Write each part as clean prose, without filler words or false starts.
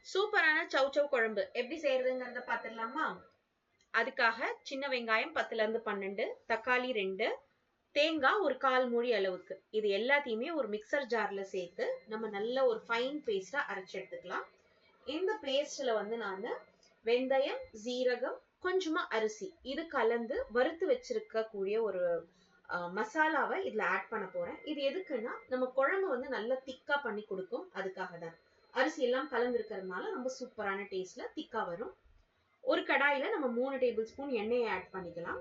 சூப்பரான சௌசௌ குழம்பு எப்படி செய்யறதுங்கிறத பாத்துடலாமா? அதுக்காக சின்ன வெங்காயம் 10ல இருந்து 12, தக்காளி 2, தேங்காய் ஒரு 1/4 மூடி அளவுக்கு, இது எல்லாத்தையுமே ஒரு மிக்சர் ஜார்ல சேர்த்து நம்ம நல்ல ஒரு ஃபைன் பேஸ்டா அரைச்சு எடுத்துக்கலாம். இந்த பேஸ்ட்ல வந்து நான் வெந்தயம், ஜீரகம், கொஞ்சமா அரிசி இது கலந்து வறுத்து வச்சிருக்க கூடிய ஒரு மசாலாவை இதுல ஆட் பண்ண போறேன். இது எதுக்குன்னா நம்ம குழம்பு வந்து நல்லா திக்கா பண்ணி கொடுக்கும், அதுக்காக தான். அரிசி எல்லாம் கலந்து இருக்கிறதுனால ரொம்ப சூப்பரான டேஸ்ட்ல திக்கா வரும். ஒரு கடாயில நம்ம 3 டேபிள் ஸ்பூன் எண்ணெயை ஆட் பண்ணிக்கலாம்.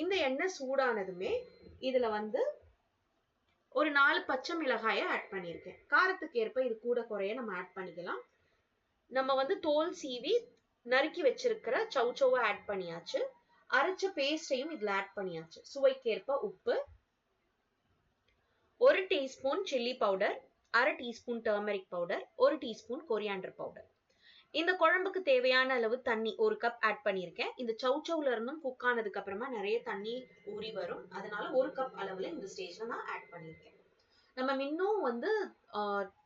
இந்த எண்ணெய் சூடானதுமே இதுல வந்து ஒரு 4 பச்சை மிளகாயை ஆட் பண்ணியிருக்கேன். காரத்துக்கு ஏற்ப இது கூட குறைய நம்ம ஆட் பண்ணிக்கலாம். நம்ம வந்து தோல் சீவி நறுக்கி வச்சிருக்கிற சௌசௌவை ஆட் பண்ணியாச்சு. அரைச்ச பேஸ்டையும் இதுல ஆட் பண்ணியாச்சு. சுவைக்கேற்ப உப்பு, 1 teaspoon chilli powder, 1/2 teaspoon turmeric powder, 1 teaspoon coriander powder. இந்த குழம்புக்கு தேவையான அளவு தண்ணி 1 கப் ஆட் பண்ணியிருக்கேன். இந்த சௌசௌல இருந்தும் குக் ஆனதுக்கு அப்புறமா நிறைய தண்ணி ஊறி வரும், அதனால 1 கப் அளவுல இந்த ஸ்டேஜ்ல நான் ஆட் பண்ணியிருக்கேன். நம்ம இன்னும் வந்து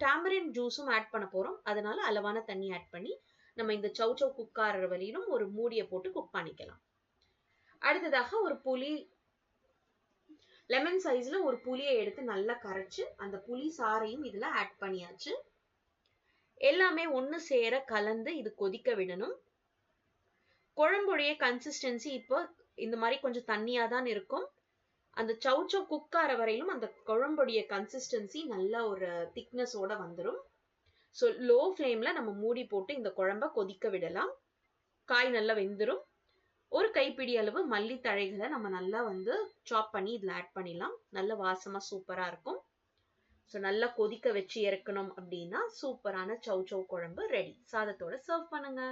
டாமரின் ஜூஸும் ஆட் பண்ண போறோம், அதனால அளவான தண்ணி ஆட் பண்ணி நம்ம இந்த சௌசௌ குக் ஆகிற வரையிலும் ஒரு மூடியை போட்டு குக் பண்ணிக்கலாம். அடுத்ததாக ஒரு புளி, லெமன் சைஸ்ல ஒரு புளியை எடுத்து நல்லா கரைச்சு அந்த புளி சாறையும் இதுல ஆட் பண்ணியாச்சு. எல்லாமே ஒண்ணு சேர கலந்து இது கொதிக்க விடணும். குழம்புடைய கன்சிஸ்டன்சி இப்போ இந்த மாதிரி கொஞ்சம் தண்ணியா தான் இருக்கும். அந்த சௌசௌ குக் ஆகிற வரையிலும் அந்த குழம்புடைய கன்சிஸ்டன்சி நல்ல ஒரு திக்னஸோட வந்துடும். ஸோ லோ ஃப்ளேம்ல நம்ம மூடி போட்டு இந்த குழம்ப கொதிக்க விடலாம். காய் நல்லா வெந்துடும். ஒரு கைப்பிடி அளவு மல்லி தழைகளை நம்ம நல்லா வந்து சாப் பண்ணி இதுல ஆட் பண்ணிடலாம். நல்ல வாசமா சூப்பரா இருக்கும். ஸோ நல்லா கொதிக்க வச்சு இறக்கணும் அப்படின்னா சூப்பரான சௌசௌ குழம்பு ரெடி. சாதத்தோட சர்வ் பண்ணுங்க.